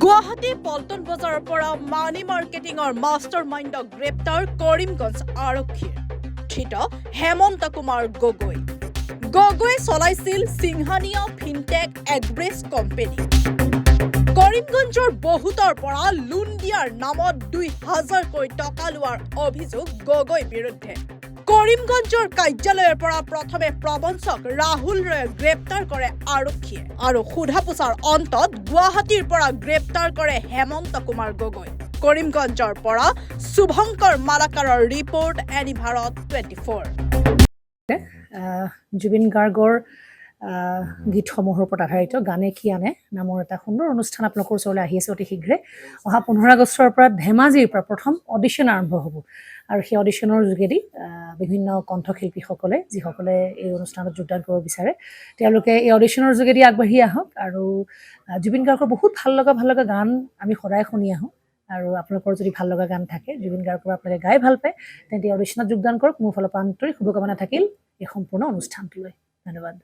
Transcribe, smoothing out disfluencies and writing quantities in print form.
গুৱাহাটী পল্টন বজাৰৰ পৰা মানি মাৰ্কেটিঙৰ মাষ্টাৰ মাইণ্ডক গ্ৰেপ্তাৰ কৰিমগঞ্জ আৰক্ষীৰ। ধৃত হেমন্ত কুমাৰ গগৈ। গগৈয়ে চলাইছিল সিংহানিয়া ফিনটেক এগ্ৰেছ কোম্পানী। কৰিমগঞ্জৰ বহুতৰ পৰা লোন দিয়াৰ নামত ২,০০০ কোটি টকা লোৱাৰ অভিযোগ গগৈৰ বিৰুদ্ধে। কৰিমগঞ্জৰ কাৰ্যালয়ৰ পৰা প্ৰথমে প্ৰবঞ্চক ৰাহুল ৰয়ক গ্ৰেপ্তাৰ কৰে আৰক্ষীয়ে আৰু সোধা পোছাৰ অন্তত গুৱাহাটীৰ পৰা গ্ৰেপ্তাৰ কৰে হেমন্ত কুমাৰ গগৈ। কৰিমগঞ্জৰ পৰা শুভঙ্কৰ মালাকাৰৰ ৰিপৰ্ট এনি ভাৰত 24। জুবিন গাৰ্গৰ গীতসমূহৰ ওপৰত আধাৰিত গানে কি আনে নামৰ এটা সুন্দৰ অনুষ্ঠান আপোনালোকৰ ওচৰলৈ আহি আছে অতি শীঘ্ৰে। অহা 15 আগষ্টৰ পৰা ধেমাজিৰ পৰা প্ৰথম অডিশ্যন আৰম্ভ হ'ব আৰু সেই অডিশ্যনৰ যোগেদি বিভিন্ন কণ্ঠশিল্পীসকলে যিসকলে এই অনুষ্ঠানত যোগদান কৰিব বিচাৰে তেওঁলোকে এই অডিশ্যনৰ যোগেদি আগবাঢ়ি আহক আৰু জুবিন গাৰ্গৰ বহুত ভাল লগা গান আমি সদায় শুনি আহোঁ আৰু আপোনালোকৰ যদি ভাল লগা গান থাকে জুবিন গাৰ্গৰ আপোনালোকে গাই ভাল পায় তেন্তে অডিশ্যনত যোগদান কৰক। মোৰ ফালৰ পৰা আন্তৰিক শুভকামনা থাকিল এই সম্পূৰ্ণ অনুষ্ঠানটোলৈ। ধন্যবাদ।